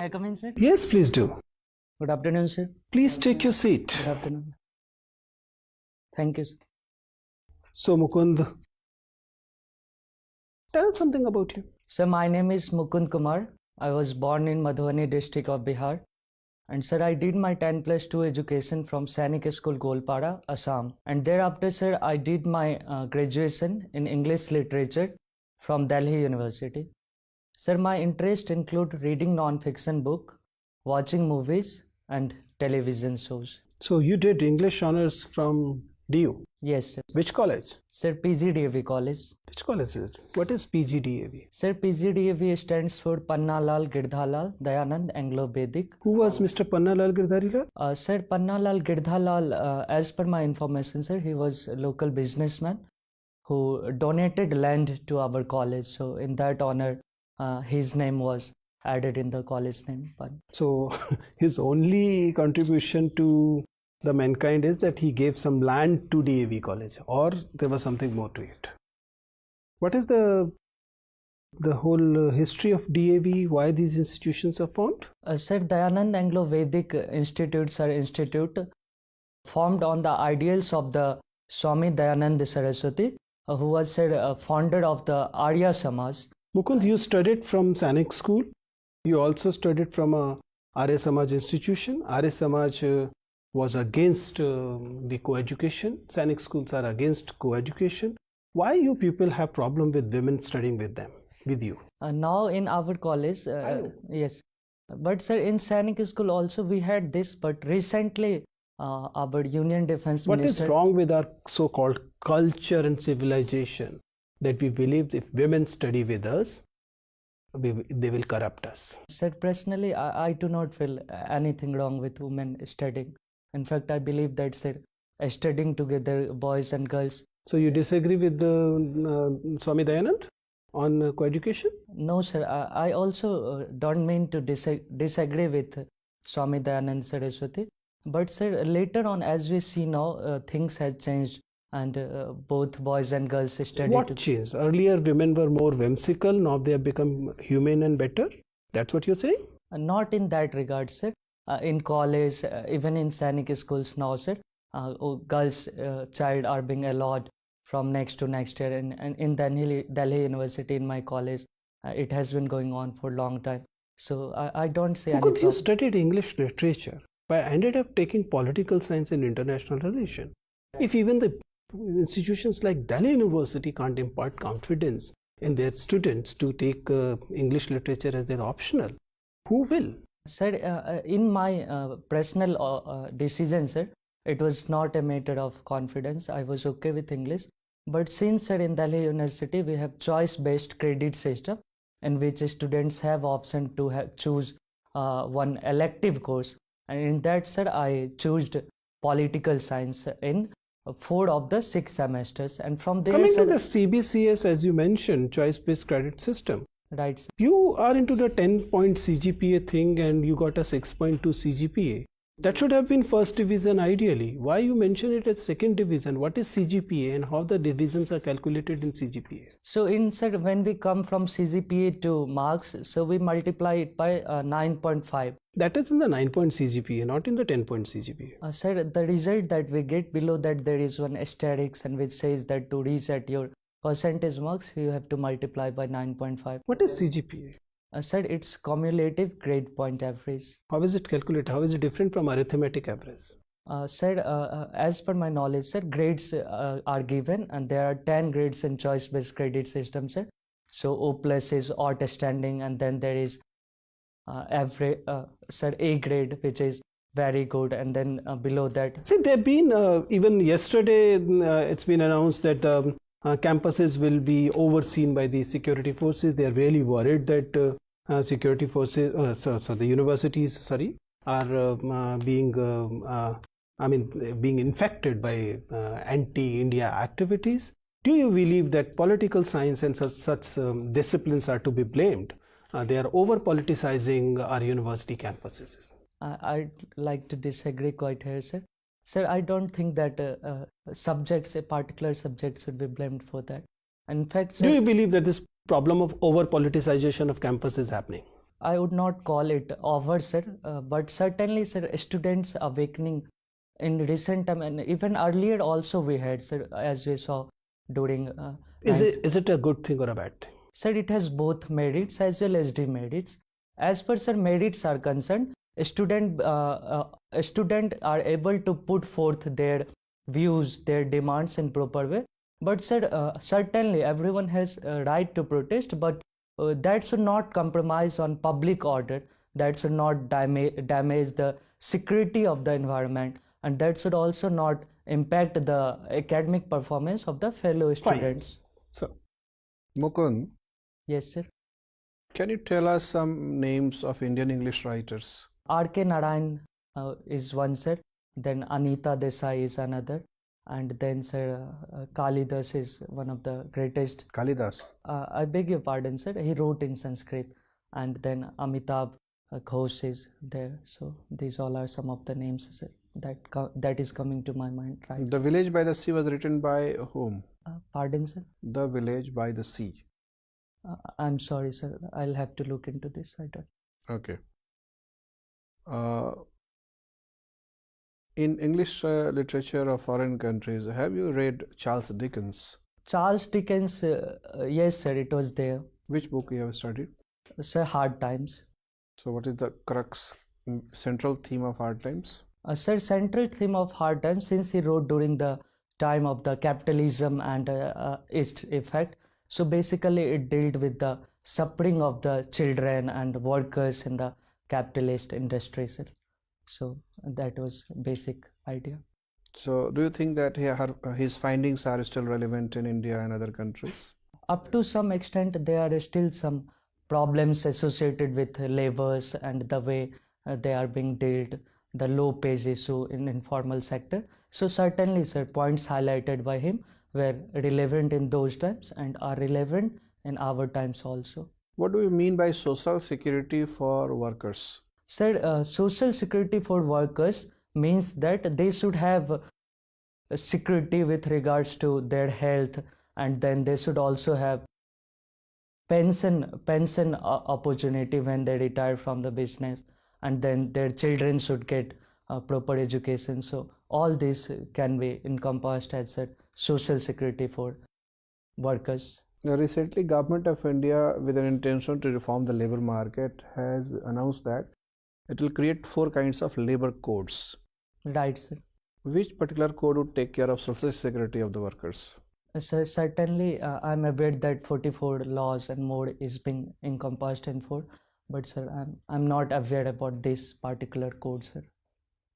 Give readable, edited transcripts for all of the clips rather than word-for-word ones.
I come in, sir? Yes, please do. Good afternoon, sir. Please take your seat. Good afternoon. Thank you, sir. So, Mukund, tell something about you. Sir, my name is Mukund Kumar. I was born in Madhubani district of Bihar. And sir, I did my 10+2 education from Sainik School, Golpara, Assam. And thereafter, sir, I did my graduation in English literature from Delhi University. Sir, my interest include reading non-fiction book, watching movies and television shows. So, you did English honors from DU. Yes, sir. Which college? Sir, PGDAV college. Which college is it? What is PGDAV? Sir, PGDAV stands for Pannalal Girdhalal Dayanand Anglo-Vedic. Who was Mr. Pannalal Girdharilal? Sir, Pannalal Girdhalal, as per my information, sir, he was a local businessman who donated land to our college. So, in that honor, his name was added in the college name. So, his only contribution to the mankind is that he gave some land to DAV college, or there was something more to it. What is the whole history of DAV? Why these institutions are formed? Sir, Dayanand Anglo-Vedic institutes are institute formed on the ideals of the Swami Dayanand Saraswati, who was founder of the Arya Samaj. Mukund, you studied from Sainik School. You also studied from a Arya Samaj institution. Arya Samaj was against the co-education. Sainik schools are against co-education. Why you people have problem with women studying with you? Now in our college, yes. But sir, in Sainik school also we had this, but recently our Union Defense Minister... What is wrong with our so-called culture and civilization that we believe if women study with us, they will corrupt us? Sir, personally, I do not feel anything wrong with women studying. In fact, I believe that studying together, boys and girls. So you disagree with the Swami Dayanand on co-education? No, sir. I also don't mean to disagree with Swami Dayanand Saraswati. But sir, later on, as we see now, things have changed, and both boys and girls study. What changed? Earlier, women were more whimsical. Now they have become humane and better. That's what you're saying? Not in that regard, sir. In college, even in Sainik schools now, sir, girls child are being allowed from next to next year. And in Delhi University, in my college, it has been going on for a long time. So I don't say anything. You studied English literature, but ended up taking political science and international relations. If even the institutions like Delhi University can't impart confidence in their students to take English literature as their optional, who will? Sir, in my personal decision, sir, it was not a matter of confidence. I was okay with English. But since, sir, in Delhi University, we have choice-based credit system in which students have option to choose one elective course. And in that, sir, I chose political science in 4 of the 6 semesters. And from there, coming sir, to the CBCS, as you mentioned, choice-based credit system. Right, sir. You are into the 10-point CGPA thing and you got a 6.2 CGPA. That should have been first division ideally. Why you mention it as second division? What is CGPA and how the divisions are calculated in CGPA? So sir, when we come from CGPA to marks, so we multiply it by 9.5. That is in the 9-point CGPA, not in the 10-point CGPA. Sir, the result that we get below that, there is one asterisk and which says that to reach at your percentage marks, you have to multiply by 9.5. What is CGPA? Sir, it's cumulative grade point average. How is it calculated? How is it different from arithmetic average? Sir, as per my knowledge, sir, grades are given and there are 10 grades in choice-based credit system, sir. So O plus is outstanding, and then there is average, sir, A grade, which is very good, and then below that. See, there have been, even yesterday, it's been announced that campuses will be overseen by the security forces. They are really worried that security forces, the universities, are being infected by anti-India activities. Do you believe that political science and such disciplines are to be blamed? They are over-politicizing our university campuses. I'd like to disagree quite here, sir. Sir, I don't think that a particular subject should be blamed for that. In fact, sir, do you believe that this problem of over-politicization of campus is happening? I would not call it over, sir, but certainly, sir, students awakening in recent time and even earlier also we had, sir, as we saw during. Is it a good thing or a bad thing? Sir, it has both merits as well as demerits. As per sir merits are concerned, student are able to put forth their views, their demands in proper way. But sir, certainly everyone has a right to protest, but that should not compromise on public order. That should not damage the security of the environment, and that should also not impact the academic performance of the fellow students. So, Mukund, Yes, sir. can you tell us some names of Indian English writers? R.K. Narayan is one, sir. Then Anita Desai is another. And then, sir, Kalidas is one of the greatest. Kalidas. I beg your pardon, sir. He wrote in Sanskrit. And then Amitabh Ghosh is there. So these all are some of the names, sir, that is coming to my mind, right? The Village by the Sea was written by whom? Pardon, sir. The Village by the Sea. I'm sorry, sir. I'll have to look into this. I don't. Okay. In English literature of foreign countries, have you read Charles Dickens? Charles Dickens, yes, sir, it was there. Which book you have studied? Sir, Hard Times. So what is the crux, central theme of Hard Times? Sir, central theme of Hard Times, since he wrote during the time of the capitalism and its effect, so basically it dealt with the suffering of the children and workers in the capitalist industry, sir. So that was basic idea. So do you think that his findings are still relevant in India and other countries? Up to some extent, there are still some problems associated with labors and the way they are being dealt, the low pay issue in informal sector. So certainly, sir, points highlighted by him were relevant in those times and are relevant in our times also. What do you mean by social security for workers? Sir, social security for workers means that they should have security with regards to their health, and then they should also have pension opportunity when they retire from the business, and then their children should get proper education. So all this can be encompassed as a social security for workers. Recently, Government of India, with an intention to reform the labor market, has announced that it will create 4 kinds of labor codes. Right, sir. Which particular code would take care of social security of the workers? Sir, certainly I'm aware that 44 laws and more is being encompassed in 4, but sir, I'm not aware about this particular code, sir.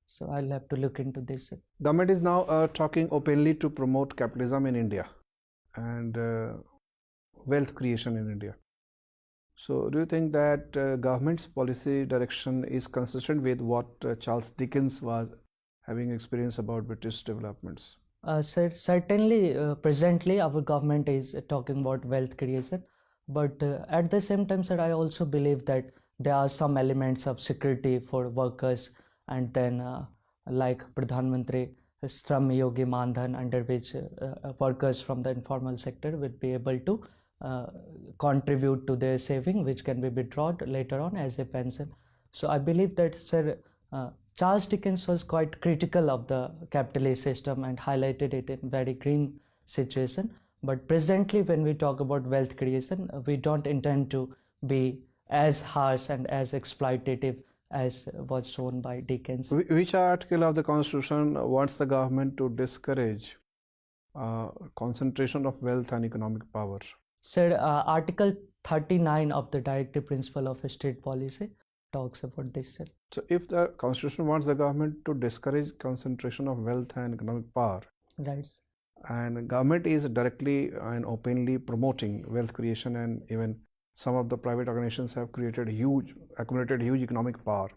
So I'll have to look into this, sir. Government is now talking openly to promote capitalism in India and wealth creation in India. So do you think that government's policy direction is consistent with what Charles Dickens was having experience about British developments? Sir, certainly presently our government is talking about wealth creation, but at the same time, sir, I also believe that there are some elements of security for workers, and then like Pradhan Mantri Shram Yogi Mandhan, under which workers from the informal sector will be able to contribute to their saving, which can be withdrawn later on as a pension. So I believe that, sir, Charles Dickens was quite critical of the capitalist system and highlighted it in very green situation. But presently, when we talk about wealth creation, we don't intend to be as harsh and as exploitative as was shown by Dickens. Which article of the Constitution wants the government to discourage concentration of wealth and economic power? Sir, Article 39 of the Directive Principle of State Policy talks about this, sir. So if the Constitution wants the government to discourage concentration of wealth and economic power, Right. and government is directly and openly promoting wealth creation, and even some of the private organizations have accumulated huge economic power.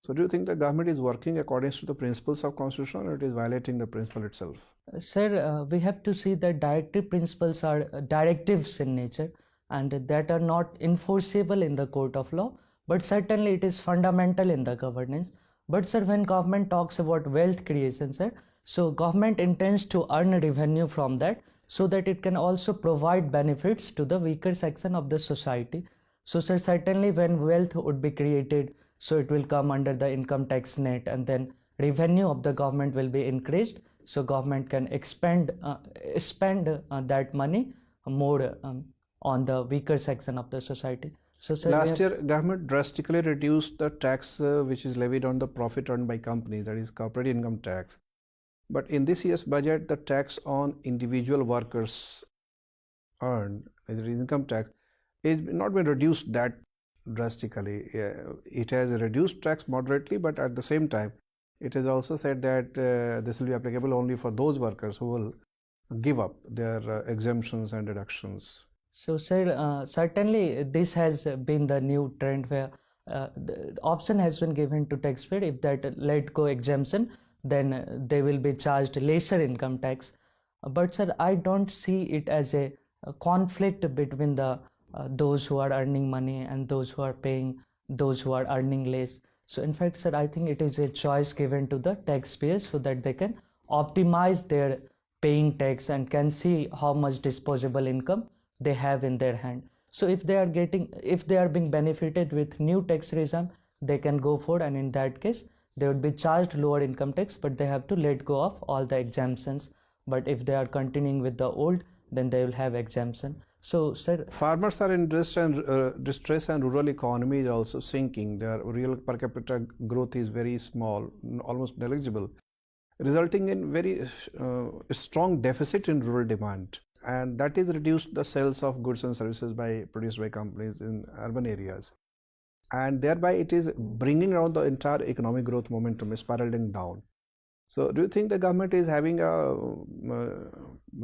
So do you think the government is working according to the principles of Constitution, or it is violating the principle itself? Sir, we have to see that directive principles are directives in nature and that are not enforceable in the court of law, but certainly it is fundamental in the governance. But sir, when government talks about wealth creation, sir, so government intends to earn revenue from that so that it can also provide benefits to the weaker section of the society. So sir, certainly when wealth would be created, so it will come under the income tax net, and then revenue of the government will be increased, so government can spend that money more on the weaker section of the society. So sir, Last year, government drastically reduced the tax which is levied on the profit earned by companies, that is corporate income tax. But in this year's budget, the tax on individual workers earned, as income tax, is not been reduced that drastically. It has reduced tax moderately, but at the same time, it has also said that this will be applicable only for those workers who will give up their exemptions and deductions. So, sir, certainly this has been the new trend where the option has been given to taxpayer. If that let go exemption, then they will be charged lesser income tax. But sir, I don't see it as a conflict between the those who are earning money and those who are paying, those who are earning less. So in fact, sir, I think it is a choice given to the taxpayers so that they can optimize their paying tax and can see how much disposable income they have in their hand. So if they are being benefited with new tax regime, they can go for, and in that case they would be charged lower income tax, but they have to let go of all the exemptions. But if they are continuing with the old, then they will have exemption. So sir, farmers are in distress and rural economy is also sinking. Their real per capita growth is very small, almost negligible, resulting in very strong deficit in rural demand, and that is reduced the sales of goods and services produced by companies in urban areas, and thereby it is bringing down the entire economic growth momentum, spiraling down. So do you think the government is having a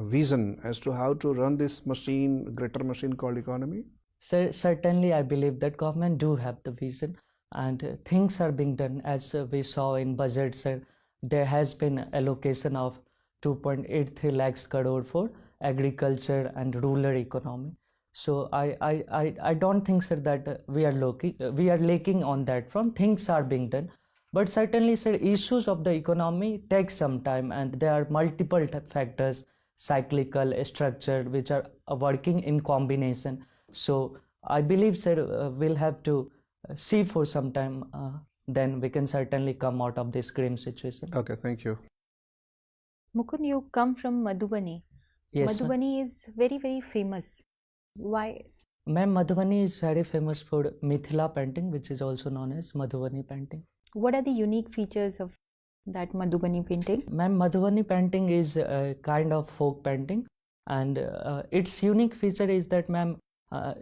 vision as to how to run this machine, greater machine called economy? Certainly I believe that government do have the vision, and things are being done. As we saw in budget, sir, there has been allocation of 2.83 lakhs crore for agriculture and rural economy. So I don't think, sir, that we are lacking on that front. Things are being done. But certainly, sir, issues of the economy take some time, and there are multiple factors, cyclical, structure, which are working in combination. So I believe, sir, we'll have to see for some time, then we can certainly come out of this grim situation. Okay, thank you. Mukund, you come from Madhubani. Yes, Madhubani is very, very famous. Why? Ma'am, Madhubani is very famous for Mithila painting, which is also known as Madhubani painting. What are the unique features of that Madhubani painting? Ma'am, Madhubani painting is a kind of folk painting, and its unique feature is that, ma'am,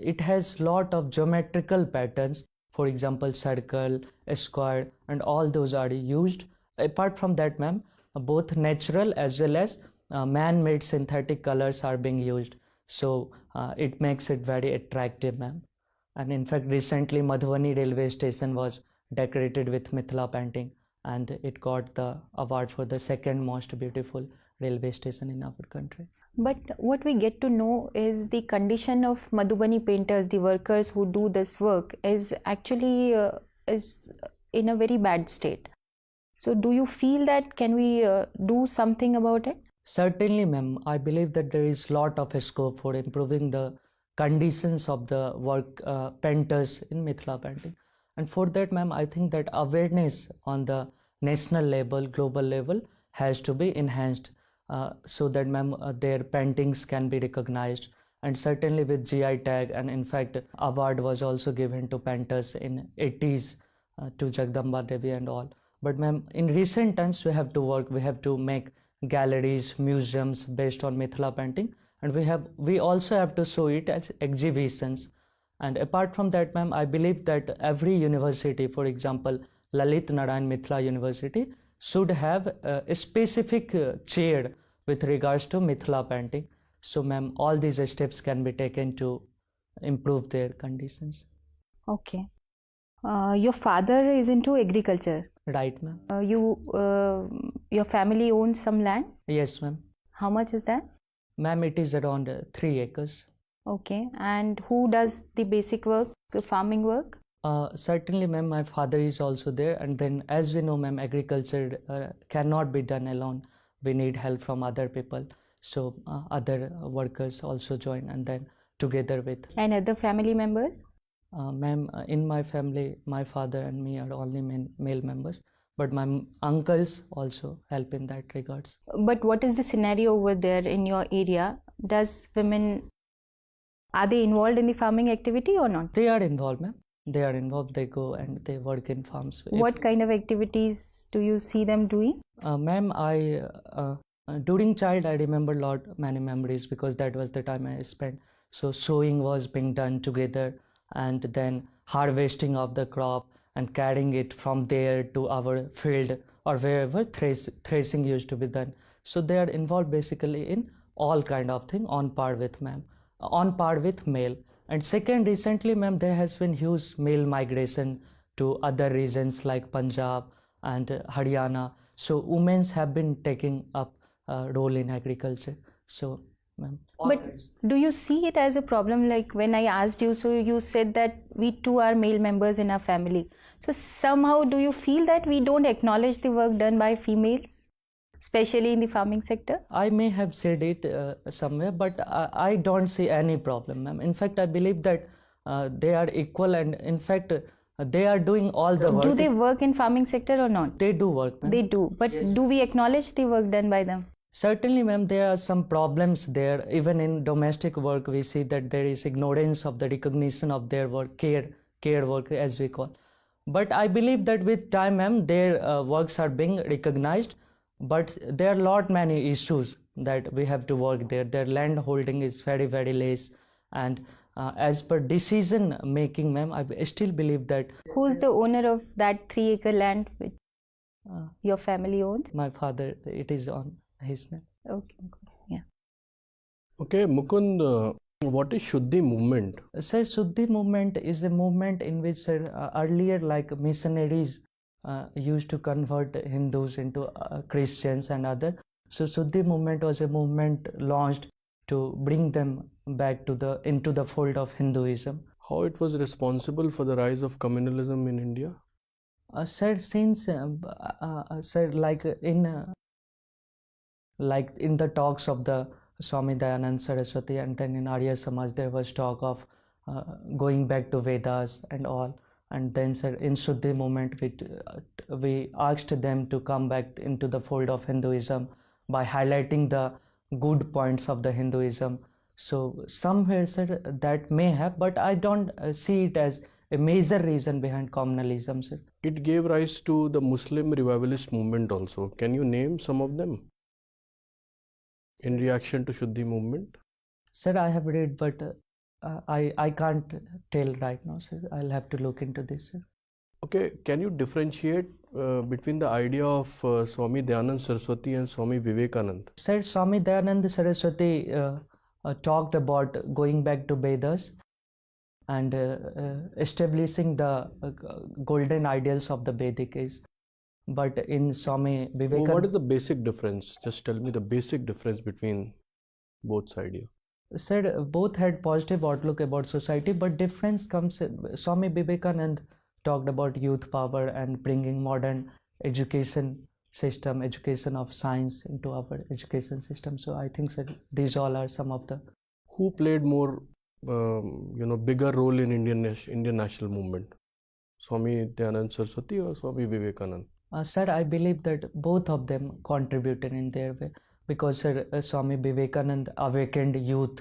it has lot of geometrical patterns. For example, circle, square, and all those are used. Apart from that, ma'am, both natural as well as man-made synthetic colors are being used. So it makes it very attractive, ma'am. And in fact, recently Madhubani railway station was decorated with Mithila painting, and it got the award for the second most beautiful railway station in our country. But what we get to know is the condition of Madhubani painters, the workers who do this work, is actually is in a very bad state. So do you feel that can we do something about it? Certainly, ma'am. I believe that there is lot of scope for improving the conditions of the work painters in Mithila painting. And for that, ma'am, I think that awareness on the national level, global level has to be enhanced so that, ma'am, their paintings can be recognized. And certainly with GI tag, and in fact, award was also given to painters in 80s to Jagdamba Devi and all. But ma'am, in recent times, we have to make galleries, museums based on Mithila painting, and we also have to show it as exhibitions. And apart from that, ma'am, I believe that every university, for example, Lalit Narayan Mithila University, should have a specific chair with regards to Mithila painting. So, ma'am, all these steps can be taken to improve their conditions. Okay. Your father is into agriculture. Right, ma'am. Your family owns some land? Yes, ma'am. How much is that? Ma'am, it is around 3 acres. Okay. And who does the basic work, the farming work? Certainly, ma'am, my father is also there. And then, as we know, ma'am, agriculture cannot be done alone. We need help from other people. So other workers also join, and then together with. And other family members? Ma'am, in my family, my father and me are only male members, but my uncles also help in that regards. But what is the scenario over there in your area? Are they involved in the farming activity or not? They are involved, ma'am. They are involved. They go and they work in farms. What kind of activities do you see them doing? Ma'am, during child I remember many memories because that was the time I spent. So sowing was being done together, and then harvesting of the crop and carrying it from there to our field or wherever threshing used to be done. So they are involved basically in all kind of thing on par with male. And second, recently, ma'am, there has been huge male migration to other regions like Punjab and Haryana. So women have been taking up a role in agriculture. So, ma'am. But do you see it as a problem? Like when I asked you, so you said that we too are male members in our family. So somehow do you feel that we don't acknowledge the work done by females, especially in the farming sector? I may have said it somewhere, but I don't see any problem, ma'am. In fact, I believe that they are equal, and in fact, they are doing all the work. Do they work in farming sector or not? They do work, ma'am. They do. But do we acknowledge the work done by them? Certainly, ma'am, there are some problems there. Even in domestic work, we see that there is ignorance of the recognition of their work, care work as we call. But I believe that with time, ma'am, their works are being recognized. But there are many issues that we have to work there. Their land holding is very, very less. And as per decision making, ma'am, I still believe that. Who's the owner of that 3-acre land which your family owns? My father, it is on his name. Okay, yeah. Okay, Mukund, what is Shuddhi movement? Sir, Shuddhi movement is a movement in which, sir, earlier like missionaries used to convert Hindus into Christians and other. So Shuddhi movement was a movement launched to bring them back to into the fold of Hinduism. How it was responsible for the rise of communalism in India? Sir, since sir, like in the talks of the Swami Dayanand Saraswati, and then in Arya Samaj there was talk of going back to Vedas and all. And then, sir, in Shuddhi movement, we asked them to come back into the fold of Hinduism by highlighting the good points of the Hinduism. So somewhere, sir, that may have, but I don't see it as a major reason behind communalism, sir. It gave rise to the Muslim revivalist movement also. Can you name some of them in reaction to Shuddhi movement? Sir, I have read, but I can't tell right now, sir. I'll have to look into this, sir. Okay, can you differentiate between the idea of Swami Dayanand Saraswati and Swami Vivekanand? Sir, Swami Dayanand Saraswati talked about going back to Vedas and establishing the golden ideals of the Vedic age. But in Swami Vivekanand... What is the basic difference? Just tell me the basic difference between both ideas. Sir, both had positive outlook about society, but difference comes. Swami Vivekanand talked about youth power and bringing modern education system, education of science into our education system. So I think, sir, these all are some of the. Who played more, bigger role in Indian national movement? Swami Dayanand Saraswati or Swami Vivekanand? Sir, I believe that both of them contributed in their way. Because sir, Swami Vivekananda awakened youth,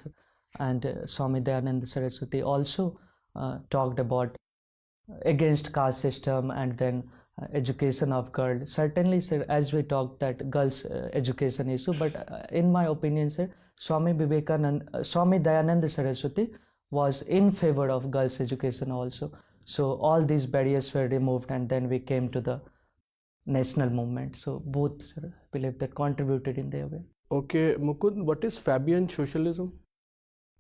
and Swami Dayananda Saraswati also talked about against caste system and then education of girls. Certainly, sir, as we talked that girls education issue, but in my opinion, sir, Swami Dayananda Saraswati was in favor of girls education also. So all these barriers were removed, and then we came to the national movement. So both, sir, I believe that contributed in their way. Okay, Mukund, what is Fabian socialism?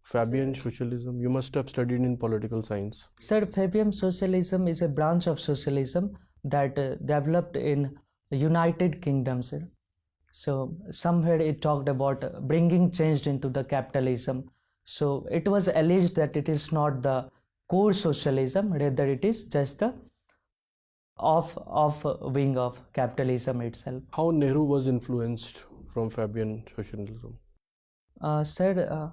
Fabian socialism, you must have studied in political science. Sir, Fabian socialism is a branch of socialism that developed in United Kingdom, sir. So somewhere it talked about bringing change into the capitalism. So it was alleged that it is not the core socialism, rather it is just the off wing of capitalism itself. How Nehru was influenced from Fabian socialism? Sir,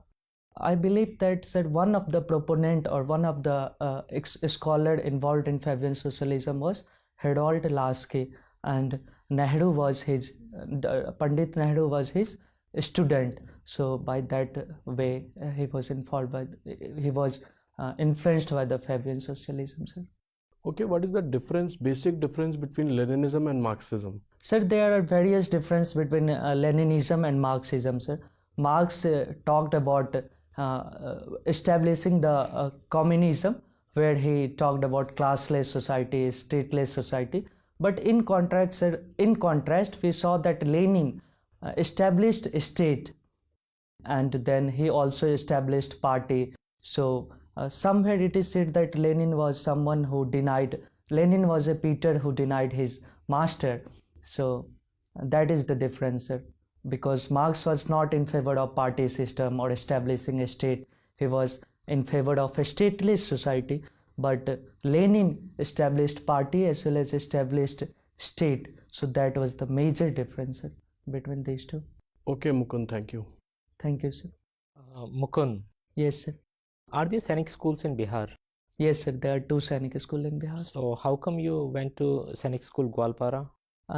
I believe that sir, one of the proponent or one of the scholar involved in Fabian socialism was Harold Lasky, and Nehru was his Pandit Nehru was his student. So by that way, he was involved by he was influenced by the Fabian socialism, sir. Okay, what is the difference, basic difference between Leninism and Marxism? Sir, there are various differences between Leninism and Marxism, sir. Marx talked about establishing the communism, where he talked about classless society, stateless society. But in contrast, sir, we saw that Lenin established a state, and then he also established party. So somewhere it is said that Lenin was someone who denied. Lenin was a Peter who denied his master. So that is the difference, sir. Because Marx was not in favor of party system or establishing a state. He was in favor of a stateless society. But Lenin established party as well as established state. So that was the major difference, sir, between these two. Okay, Mukund, thank you. Thank you, sir. Mukund, Yes, sir. are there Sainik schools in Bihar? Yes, sir. There are two Sainik schools in Bihar. So how come you went to Sainik school Gwalpara?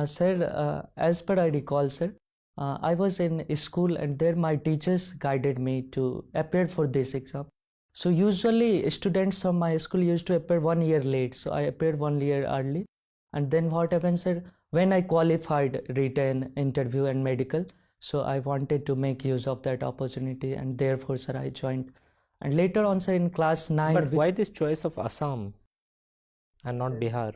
Sir, as per I recall, sir, I was in a school and there my teachers guided me to appear for this exam. So usually students from my school used to appear 1 year late. So I appeared 1 year early. And then what happened, sir? When I qualified written, interview and medical, so I wanted to make use of that opportunity, and therefore, sir, I joined. And later on, sir, in class 9. But why this choice of Assam and not Bihar?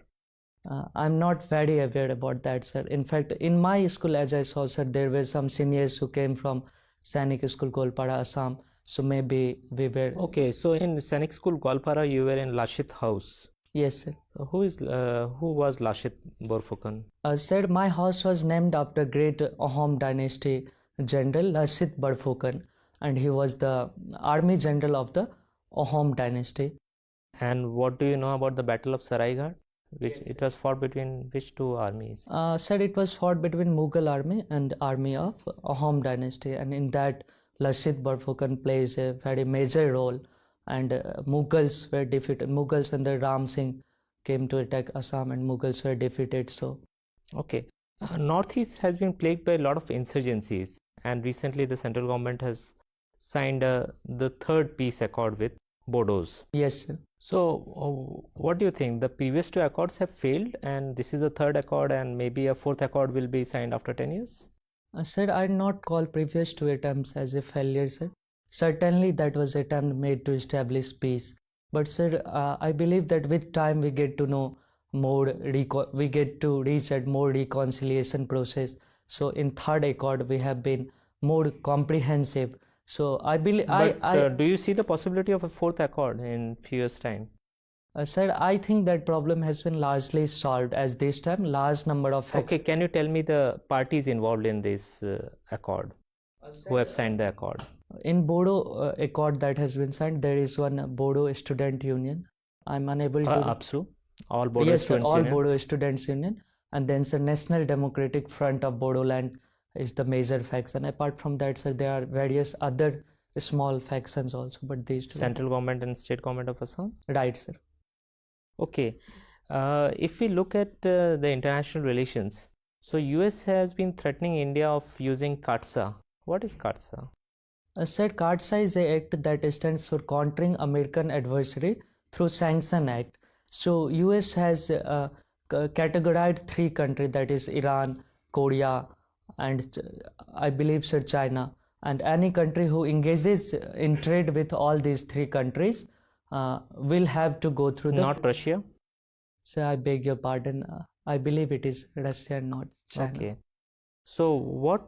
I'm not very aware about that, sir. In fact, in my school, as I saw, sir, there were some seniors who came from Sainik School, Golpara, Assam. So maybe we were. Okay, so in Sainik school Gwalpara, you were in Lashit house. Yes, sir. Who was Lashit Borphukan? Sir, my house was named after great Ahom dynasty general Lasit Borphukan, and he was the army general of the Ahom dynasty. And what do you know about the Battle of Saraighat? Which it was fought between which two armies? Sir, it was fought between Mughal army and army of Ahom dynasty, and in that Lasit Borphukan plays a very major role, and Mughals were defeated. Mughals under Ram Singh came to attack Assam, and Mughals were defeated. So Okay. Northeast has been plagued by a lot of insurgencies, and recently the central government has signed the third peace accord with Bodos. yes, sir. So, what do you think? The previous two accords have failed, and this is the third accord, and maybe a fourth accord will be signed after 10 years? Sir, I'd not call previous two attempts as a failure, sir. Certainly, that was an attempt made to establish peace. But, sir, I believe that with time we get to know more, we get to reach at more reconciliation process. So, in third accord, we have been more comprehensive. So, I believe do you see the possibility of a fourth accord in few years' time? Sir, I think that problem has been largely solved, as this time large number of Okay, can you tell me the parties involved in this accord who have signed the accord? In Bodo accord that has been signed, there is one Bodo Student Union. I'm unable to. APSU, all Bodo Yes, sir, Students all Union. Bodo Students Union, and then sir, National Democratic Front of Bodoland is the major faction. Apart from that, sir, there are various other small factions also, but these two. Central government and state government of Assam. Right, sir. Okay, if we look at the international relations, so US has been threatening India of using CAATSA. What is CAATSA? Sir, CAATSA is a act that stands for Countering American Adversary Through Sanction Act. So US has categorized 3 countries, that is Iran, Korea, and I believe, sir, China. And any country who engages in trade with all these 3 countries will have to go through the. Not Russia? Sir, I beg your pardon. I believe it is Russia, not China. Okay. So, what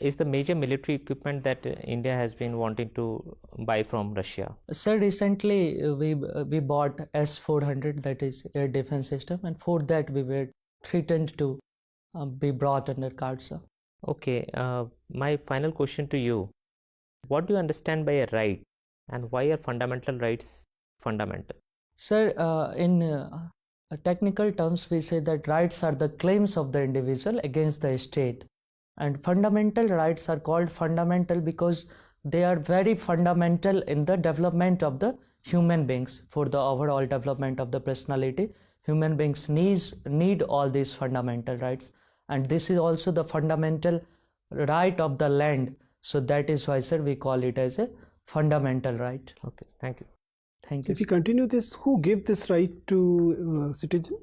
is the major military equipment that India has been wanting to buy from Russia? Sir, recently we bought S-400, that is air defense system, and for that we were threatened to be brought under CAATSA. Okay, my final question to you. What do you understand by a right, and why are fundamental rights fundamental? Sir, in technical terms, we say that rights are the claims of the individual against the state, and fundamental rights are called fundamental because they are very fundamental in the development of the human beings. For the overall development of the personality, human beings need all these fundamental rights, and this is also the fundamental right of the land. So that is why, sir, we call it as a fundamental right. Okay, thank you. Thank you. If we continue this, who gave this right to citizen?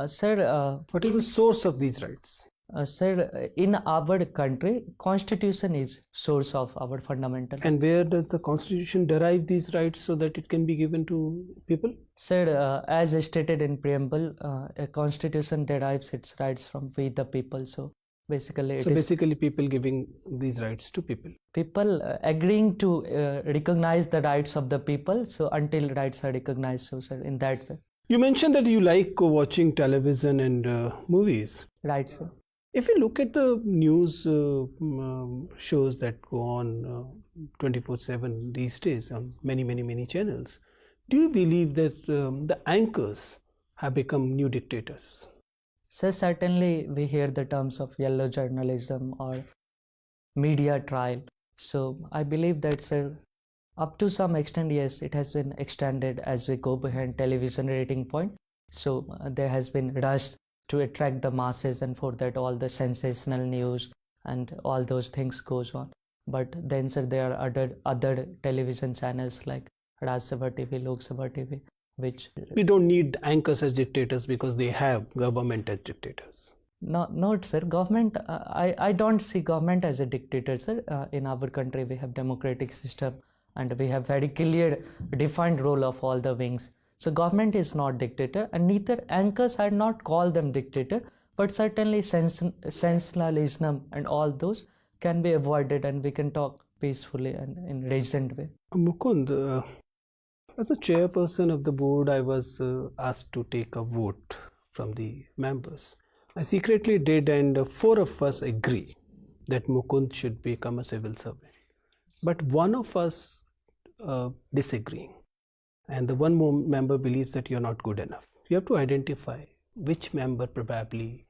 Sir, What is the source of these rights? sir, in our country, constitution is source of our fundamental. And where does the constitution derive these rights so that it can be given to people? Sir, as stated in preamble, a constitution derives its rights from we the people. So basically, it is Basically people giving these rights to people. people agreeing to recognize the rights of the people. So until rights are recognized, so sir, in that way, You mentioned that you like watching television and movies. right, sir. If you look at the news shows that go on 24/7 these days on many channels, do you believe that the anchors have become new dictators? So certainly we hear the terms of yellow journalism or media trial. So I believe that, sir, up to some extent, yes, it has been extended as we go behind television rating point. So there has been rush to attract the masses, and for that all the sensational news and all those things goes on. But then, sir, there are other television channels like Raj Sabha TV, Lok Sabha TV, which We don't need anchors as dictators because they have government as dictators. not, sir. Government, I don't see government as a dictator, sir. In our country, we have democratic system, and we have very clear defined role of all the wings. So government is not dictator, and neither anchors are not called them dictator, but certainly sensationalism and all those can be avoided, and we can talk peacefully and in reasoned way. Mukund, as a chairperson of the board, I was asked to take a vote from the members. I secretly did, and 4 of us agree that Mukund should become a civil servant. But one of us disagreeing, and the one more member believes that you're not good enough. You have to identify which member probably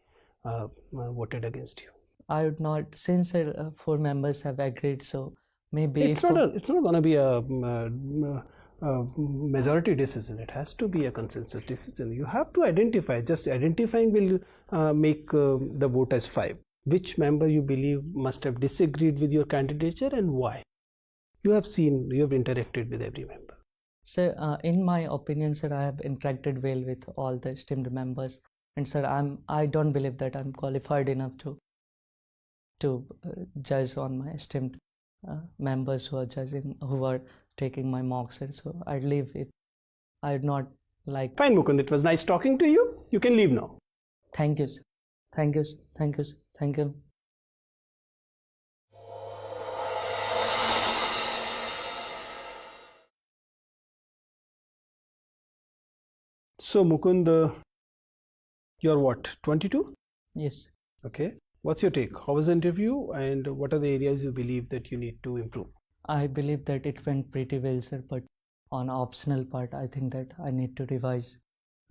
voted against you. I would not, since 4 members have agreed, so maybe It's not going to be a majority decision. It has to be a consensus decision. You have to identify. Just identifying will make the vote as 5. Which member you believe must have disagreed with your candidature and why? You have interacted with every member. Sir, in my opinion, sir, I have interacted well with all the esteemed members, and sir, I don't believe that I'm qualified enough to judge on my esteemed members who are taking my mock, sir. So I'd leave it. I'd not like. Fine, Mukund. It was nice talking to you. You can leave now. Thank you, sir. Thank you, sir. Thank you, sir. Thank you. So Mukund, you're what, 22? Yes. Okay. What's your take? How was the interview, and what are the areas you believe that you need to improve? I believe that it went pretty well, sir, but on optional part, I think that I need to revise.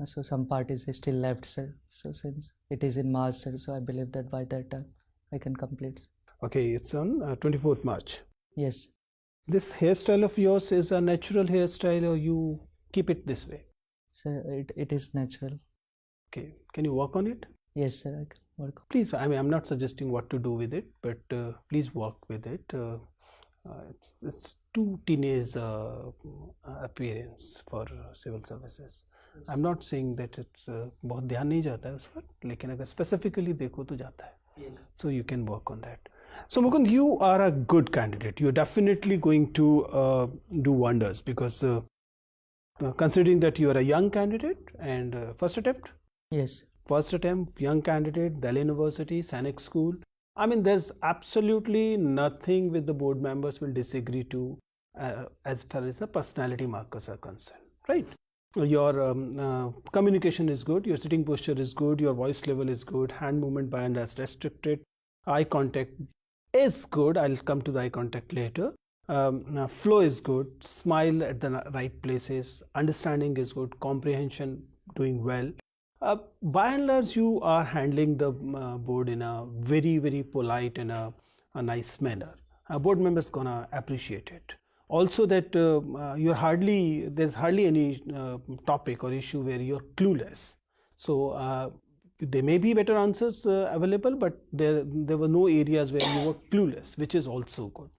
So some part is still left, sir. So since it is in March, sir, so I believe that by that time I can complete, sir. Okay, it's on 24th March. Yes. This hairstyle of yours is a natural hairstyle, or you keep it this way? Sir, it is natural. Okay. Can you work on it? Yes, sir, I can work on. Please, I mean, I'm not suggesting what to do with it, but please work with it. It's too teenage appearance for civil services. I'm not saying that it's बहुत ध्यान नहीं जाता है उस पर, लेकिन अगर specifically देखो तो जाता है. Yes. So you can work on that. So Mukund, you are a good candidate. You're definitely going to do wonders because considering that you are a young candidate and first attempt. Yes. First attempt, young candidate, Delhi University, Sanic School. I mean, there's absolutely nothing with the board members will disagree to as far as the personality markers are concerned, right? Your communication is good, your sitting posture is good, your voice level is good, hand movement by and as restricted, eye contact is good. I'll come to the eye contact later. Flow is good, smile at the right places, understanding is good, comprehension doing well. By and large, you are handling the board in a very, very polite and a nice manner. board members gonna appreciate it. Also that there's hardly any topic or issue where you're clueless. So there may be better answers available, but there were no areas where you were clueless, which is also good.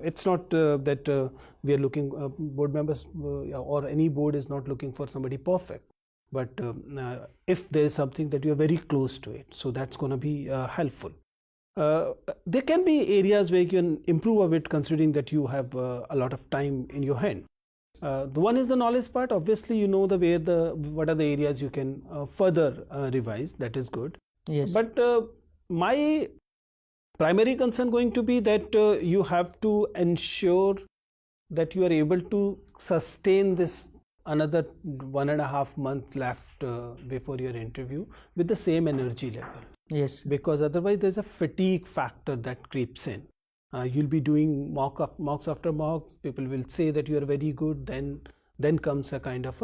It's not that we are looking, board members or any board is not looking for somebody perfect, but if there is something that you are very close to it, so that's going to be helpful. There can be areas where you can improve a bit, considering that you have a lot of time in your hand. The one is the knowledge part. Obviously, you know what are the areas you can further revise. That is good. Yes. But my primary concern going to be that you have to ensure that you are able to sustain this another 1.5 months left before your interview with the same energy level. Yes. Because otherwise there's a fatigue factor that creeps in. You'll be doing mocks after mocks. People will say that you are very good. Then comes a kind of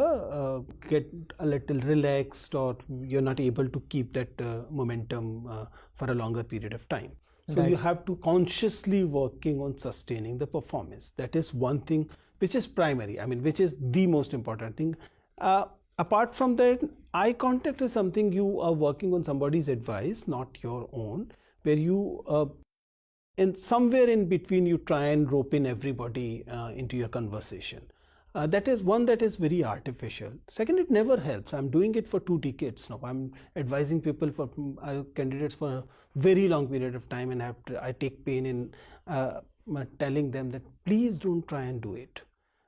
get a little relaxed, or you're not able to keep that momentum for a longer period of time. So you have to consciously working on sustaining the performance. That is one thing which is primary. I mean, which is the most important thing. Apart from that, eye contact is something you are working on somebody's advice, not your own, where you in somewhere in between you try and rope in everybody into your conversation. That is one that is very artificial. Second, it never helps. I'm doing it for 2 decades now. I'm advising people for candidates for a very long period of time, and I take pain in telling them that please don't try and do it.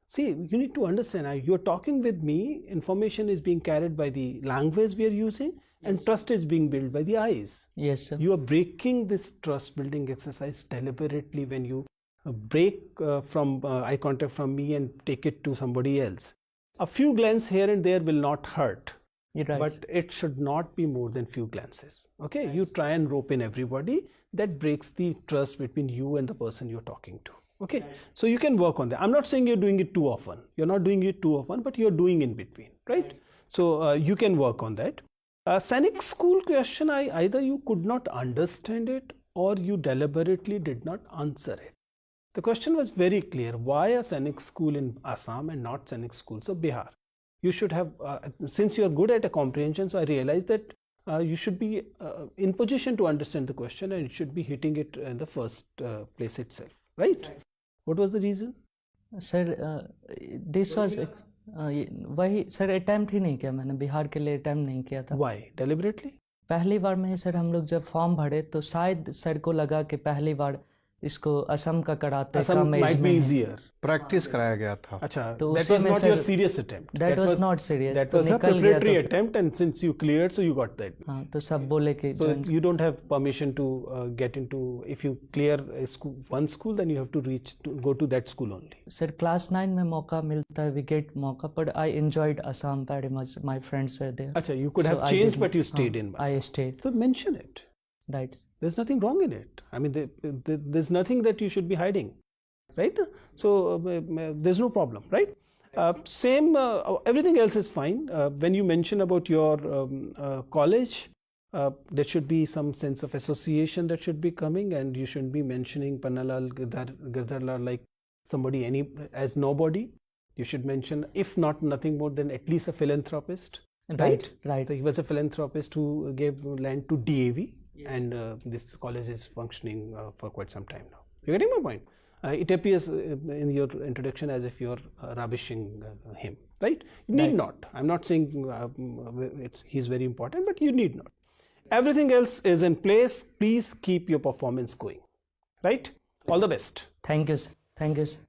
See, you need to understand, you're talking with me, information is being carried by the language we are using, and trust is being built by the eyes. Yes, sir. You are breaking this trust building exercise deliberately when you break from eye contact from me and take it to somebody else. A few glances here and there will not hurt, Right. but it should not be more than few glances. Okay, you try and rope in everybody. That breaks the trust between you and the person you're talking to. Okay, so you can work on that. I'm not saying you're doing it too often. You're not doing it too often, but you're doing in between, right? So you can work on that. Scenic school question, either you could not understand it or you deliberately did not answer it. The question was very clear. Why a scenic school in Assam and not scenic schools of Bihar? You should have, since you are good at a comprehension, so I realized that you should be in position to understand the question, and it should be hitting it in the first place itself, right? What was the reason? Sir this was वही sir attempt ही नहीं किया मैंने, बिहार के लिए attempt नहीं किया था. Why? Deliberately? पहली बार में ही सर हम लोग जब फॉर्म भरे तो शायद सर को लगा कि पहली बार इसको असम का कराते कम एज might में be है. easier. प्रैक्टिस कराया गया था. अच्छा, तो that उसी was में not sir- your serious attempt. That was not serious. That तो was a निकल गया preparatory तो- attempt, and since you cleared, so you got that. हाँ, तो सब बोले कि So join- you don't have permission to get into. If you clear a school, one school, then you have to go to that school only. Sir class 9 में मौका मिलता है, we get मौका, but I enjoyed Assam very much. My friends were there. Acha, you could So have I changed, did- but you stayed हाँ, in. I Assam. stayed. So mention it. Right. There's nothing wrong in it. I mean, there's nothing that you should be hiding, right? So there's no problem, right? Everything else is fine. When you mention about your college, there should be some sense of association that should be coming, and you shouldn't be mentioning Pannalal Girdharlal like somebody as nobody. You should mention, if not nothing more than at least a philanthropist. Right. So he was a philanthropist who gave land to DAV, and this college is functioning for quite some time now. You're getting my point? It appears in your introduction as if you're rubbishing him, right? You need Right. not. I'm not saying he's very important, but you need not. Everything else is in place. Please keep your performance going, right? All the best. Thank you, sir. Thank you, sir.